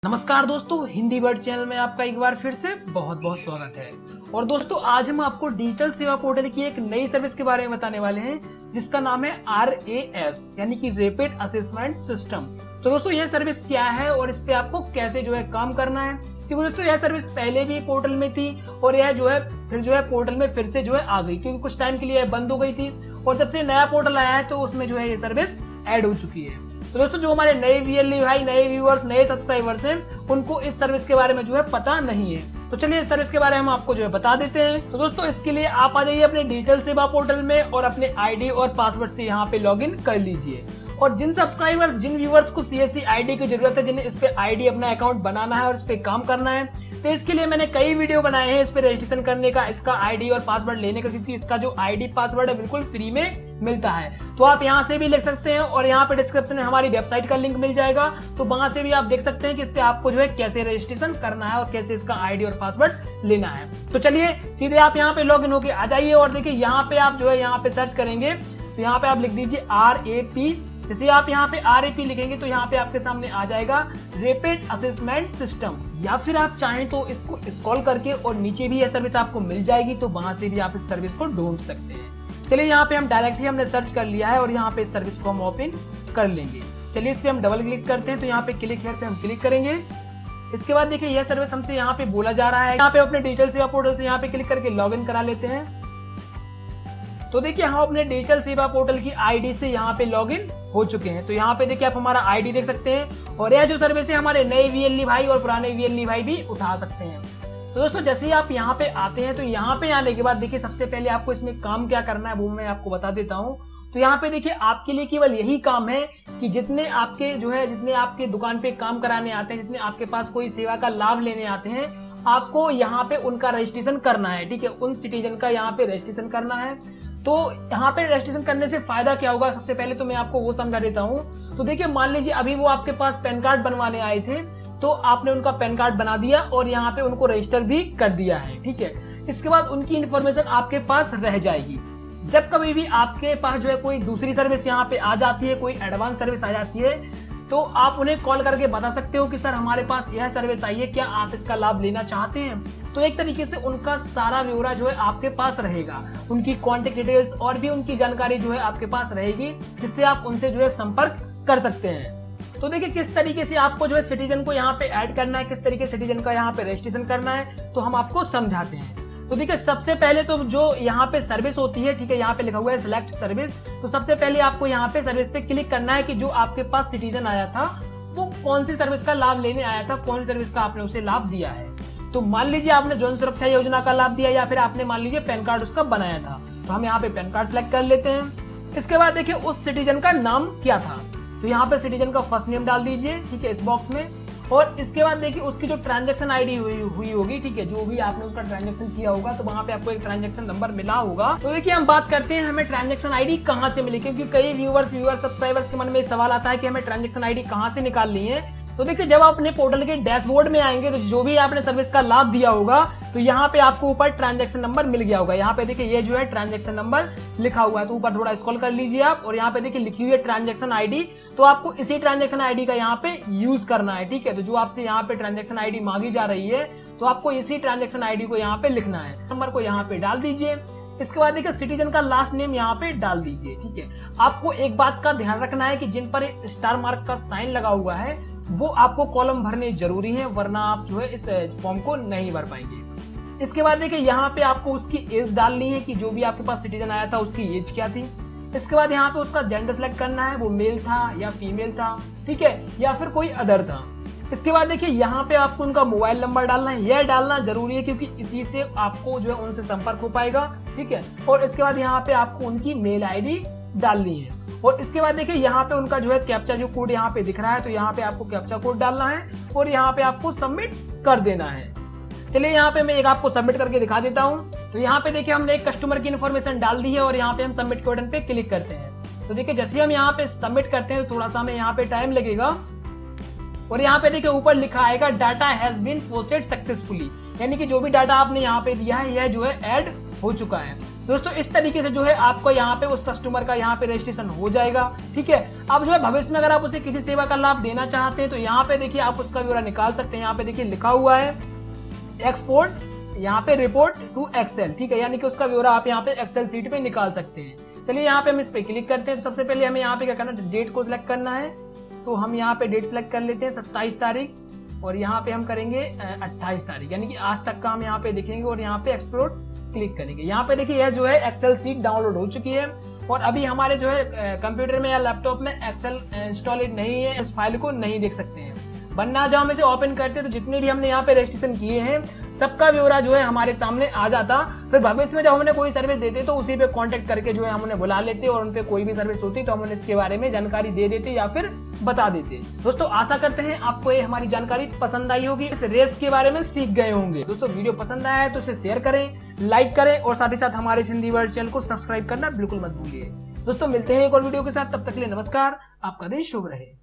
नमस्कार दोस्तों, Hindi word channel में आपका एक बार फिर से बहुत बहुत स्वागत है। और दोस्तों, आज हम आपको डिजिटल सेवा पोर्टल की एक नई सर्विस के बारे में बताने वाले हैं जिसका नाम है RAS यानी कि रैपिड असेसमेंट सिस्टम। तो दोस्तों, यह सर्विस क्या है और इस पे आपको कैसे काम करना है, क्योंकि दोस्तों यह सर्विस पहले भी पोर्टल में थी और यह फिर पोर्टल में फिर से आ गई, क्योंकि कुछ टाइम के लिए बंद हो गई थी और जब से नया पोर्टल आया है तो उसमें ये सर्विस ऐड हो चुकी है। तो दोस्तों, जो हमारे नए VLE भाई, नए व्यूअर्स, नए सब्सक्राइबर्स हैं, उनको इस सर्विस के बारे में पता नहीं है। तो चलिए इस सर्विस के बारे में हम आपको बता देते हैं। तो दोस्तों, इसके लिए आप आ जाइए अपने डिजिटल सेवा पोर्टल में और अपने ID और पासवर्ड से यहाँ पे लॉगिन कर लीजिए। और जिन सब्सक्राइबर्स, जिन व्यूअर्स को CSC ID की जरूरत है, जिन्हें इस पे ID अपना अकाउंट बनाना है और इस पे काम करना है, तो इसके लिए मैंने कई वीडियो बनाए हैं इस पे रजिस्ट्रेशन करने का, इसका ID और पासवर्ड लेने का, क्योंकि इसका जो ID पासवर्ड है बिल्कुल फ्री में मिलता है। तो आप यहाँ से भी लिख सकते हैं और यहाँ पे डिस्क्रिप्शन में हमारी वेबसाइट का लिंक मिल जाएगा, तो वहां से भी आप देख सकते हैं कि इस पे आपको कैसे रजिस्ट्रेशन करना है और कैसे इसका ID और पासवर्ड लेना है। तो चलिए सीधे आप यहाँ पे लॉगिन होके आ जाइए और देखिए यहाँ पे आप यहाँ पे सर्च करेंगे तो यहाँ पे आप लिख दीजिए RAP। जैसे आप यहाँ पे RAP लिखेंगे तो यहाँ पे आपके सामने आ जाएगा रैपिड असेसमेंट सिस्टम, या फिर आप चाहें तो इसको स्क्रॉल करके और नीचे भी यह सर्विस आपको मिल जाएगी, तो वहां से भी आप इस सर्विस को ढूंढ सकते हैं। चलिए यहाँ पे हम डायरेक्टली हमने सर्च कर लिया है और यहाँ पे इस सर्विस को हम ओपन कर लेंगे। चलिए इस पे हम डबल क्लिक करते हैं, तो यहाँ पे क्लिक हियर पे हम क्लिक करेंगे। इसके बाद देखिए यह सर्विस हमसे यहाँ पे बोला जा रहा है, यहाँ पे अपने डिजिटल सेवा पोर्टल से यहाँ पे क्लिक करके लॉग इन करा लेते हैं। तो देखिए हम अपने डिजिटल सेवा पोर्टल की ID से यहाँ पे लॉगिन हो चुके हैं। तो यहाँ पे देखिए आप हमारा ID देख सकते हैं और यह जो सर्विस है हमारे नए VLE भाई और पुराने VLE भाई भी उठा सकते हैं। तो दोस्तों, जैसे ही आप यहाँ पे आते हैं तो यहाँ पे आने के बाद देखिए सबसे पहले आपको इसमें काम क्या करना है वो मैं आपको बता देता हूँ। तो यहाँ पे देखिए आपके लिए केवल यही काम है कि जितने आपके दुकान पे काम कराने आते हैं, जितने आपके पास कोई सेवा का लाभ लेने आते हैं, आपको यहाँ पे उनका रजिस्ट्रेशन करना है। ठीक है, उन सिटीजन का यहाँ पे रजिस्ट्रेशन करना है। तो यहाँ पे रजिस्ट्रेशन करने से फायदा क्या होगा, सबसे पहले तो मैं आपको वो समझा देता हूँ। तो देखिए मान लीजिए अभी वो आपके पास पैन कार्ड बनवाने आए थे, तो आपने उनका पैन कार्ड बना दिया और यहाँ पे उनको रजिस्टर भी कर दिया है। ठीक है, इसके बाद उनकी इन्फॉर्मेशन आपके पास रह जाएगी। जब कभी भी आपके पास कोई दूसरी सर्विस यहाँ पे आ जाती है, कोई एडवांस सर्विस आ जाती है, तो आप उन्हें कॉल करके बता सकते हो कि सर हमारे पास यह सर्विस आई है, क्या आप इसका लाभ लेना चाहते हैं। तो एक तरीके से उनका सारा ब्यौरा आपके पास रहेगा, उनकी कॉन्टेक्ट डिटेल्स और भी उनकी जानकारी आपके पास रहेगी, जिससे आप उनसे संपर्क कर सकते हैं। तो देखिए किस तरीके से आपको सिटीजन को यहाँ पे ऐड करना है, किस तरीके से सिटीजन का यहाँ पे रजिस्ट्रेशन करना है, तो हम आपको समझाते हैं। तो देखिए सबसे पहले तो जो यहाँ पे सर्विस होती है, ठीक है, यहाँ पे लिखा हुआ है सिलेक्ट सर्विस। तो सबसे पहले आपको यहाँ पे सर्विस पे क्लिक करना है कि जो आपके पास सिटीजन आया था वो कौन सी सर्विस का लाभ लेने आया था, कौन सी सर्विस का आपने उसे लाभ दिया है। तो मान लीजिए आपने जन सुरक्षा योजना का लाभ दिया, या फिर आपने मान लीजिए पैन कार्ड उसका बनाया था, तो हम यहाँ पे पैन कार्ड सिलेक्ट कर लेते हैं। इसके बाद देखिए उस सिटीजन का नाम क्या था, तो यहाँ पे सिटीजन का फर्स्ट नेम डाल दीजिए, ठीक है, इस बॉक्स में। और इसके बाद देखिए उसकी जो ट्रांजैक्शन ID हुई होगी, ठीक है, जो भी आपने उसका ट्रांजैक्शन किया होगा, तो वहां पे आपको एक ट्रांजैक्शन नंबर मिला होगा। तो देखिए हम बात करते हैं हमें ट्रांजैक्शन ID कहां से मिली, क्योंकि कई व्यूअर्स सब्सक्राइबर्स के मन में सवाल आता है कि हमें ट्रांजैक्शन ID कहां से निकालनी है। तो देखिए जब आप अपने पोर्टल के डैशबोर्ड में आएंगे तो जो भी आपने सर्विस का लाभ दिया होगा, तो यहाँ पे आपको ऊपर ट्रांजैक्शन नंबर मिल गया होगा। यहाँ पे देखिए ये ट्रांजैक्शन नंबर लिखा हुआ है, तो ऊपर थोड़ा स्क्रॉल कर लीजिए आप और यहाँ पे देखिए लिखी हुई है ट्रांजैक्शन ID। तो आपको इसी ट्रांजैक्शन ID का यहाँ पे यूज करना है। ठीक है, तो जो आपसे यहाँ पे ट्रांजैक्शन ID मांगी जा रही है, तो आपको इसी ट्रांजैक्शन ID को यहाँ पे लिखना है, नंबर को यहाँ पे डाल दीजिए। इसके बाद देखिए सिटीजन का लास्ट नेम यहाँ पे डाल दीजिए। ठीक है, आपको एक बात का ध्यान रखना है कि जिन पर स्टार मार्क का साइन लगा हुआ है वो आपको कॉलम भरने जरूरी है, वरना आप इस फॉर्म को नहीं भर पाएंगे। इसके बाद देखिए यहाँ पे आपको उसकी एज डालनी है कि जो भी आपके पास सिटीजन आया था उसकी एज क्या थी। इसके बाद यहाँ पे उसका जेंडर सेलेक्ट करना है, वो मेल था या फीमेल था, ठीक है, या फिर कोई अदर था। इसके बाद देखिए यहाँ पे आपको उनका मोबाइल नंबर डालना है, यह डालना जरूरी है क्योंकि इसी से आपको उनसे संपर्क हो पाएगा। ठीक है, और इसके बाद यहाँ पे आपको उनकी मेल ID डालनी है। और इसके बाद देखिए यहाँ पे उनका कैप्चा कोड यहाँ पे दिख रहा है, तो यहाँ पे आपको कैप्चा कोड डालना है और यहाँ पे आपको सबमिट कर देना है। चलिए यहाँ पे मैं एक आपको सबमिट करके दिखा देता हूँ। तो यहाँ पे देखिए हमने एक कस्टमर की इन्फॉर्मेशन डाल दी है और यहाँ पे हम सबमिट के बटन पे क्लिक करते हैं। तो देखिए जैसे हम यहाँ पे सबमिट करते हैं तो थोड़ा सा हमें यहाँ पे टाइम लगेगा और यहाँ पे देखिए ऊपर लिखा आएगा data has been posted successfully, यानी कि जो भी डाटा आपने यहाँ पे दिया है यह ऐड हो चुका है। दोस्तों इस तरीके से जो है आपको यहाँ पे उस कस्टमर का यहाँ पे रजिस्ट्रेशन हो जाएगा। ठीक है, अब जो है भविष्य में अगर आप उसे किसी सेवा का लाभ देना चाहते हैं तो यहाँ पे देखिए आप उसका ब्यौरा निकाल सकते हैं। यहाँ पे देखिए लिखा हुआ है एक्सपोर्ट, यहाँ पे रिपोर्ट टू एक्सेल। ठीक है, यानी कि उसका ब्यौरा आप यहाँ पे एक्सेल सीट पे निकाल सकते हैं। चलिए यहाँ पे हम इस पे क्लिक करते हैं। तो सबसे पहले हमें यहाँ पे क्या करना है, डेट को सिलेक्ट करना है। तो हम यहाँ पे डेट सिलेक्ट कर लेते हैं 27 तारीख, और यहाँ पे हम करेंगे 28 तारीख, यानी कि आज तक का हम यहाँ पे लिखेंगे और यहाँ पे एक्सपोर्ट क्लिक करेंगे। यहाँ पे देखिए यह जो है एक्सेल सीट डाउनलोड हो चुकी है, और अभी हमारे जो है कंप्यूटर में या लैपटॉप में एक्सेल इंस्टॉलेड नहीं है, इस फाइल को नहीं देख सकते हैं। वरना जब हम इसे ओपन करते हैं तो जितने भी हमने यहाँ पे रजिस्ट्रेशन किए हैं सबका ब्यौरा जो है हमारे सामने आ जाता। फिर भविष्य में जब हमने कोई सर्विस देते तो उसी पे कांटेक्ट करके जो है हम उन्हें बुला लेते, और उन पे कोई भी सर्विस होती तो हम उन्हें इसके बारे में जानकारी दे देते या फिर बता देते। दोस्तों आशा करते हैं आपको ये हमारी जानकारी पसंद आई होगी, इस रेस के बारे में सीख गए होंगे। दोस्तों वीडियो पसंद आया है तो इसे शेयर करें, लाइक करें, और साथ ही साथ हमारे हिंदी वर्ड चैनल को सब्सक्राइब करना बिल्कुल मत भूलिए। दोस्तों मिलते हैं एक और वीडियो के साथ, तब तक के लिए नमस्कार, आपका दिन शुभ रहे।